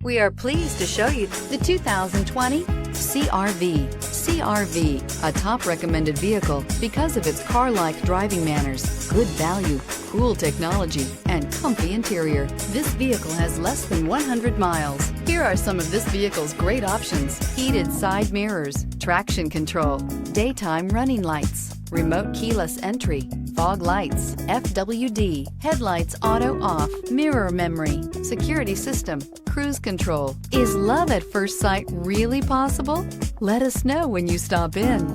We are pleased to show you the 2020 CR-V. CR-V, a top recommended vehicle because of its car-like driving manners, good value, cool technology, and comfy interior. This vehicle has less than 100 miles. Here are some of this vehicle's great options: heated side mirrors, traction control, daytime running lights, remote keyless entry, fog lights, FWD, headlights auto off, mirror memory, security system, cruise control. Is love at first sight really possible? Let us know when you stop in.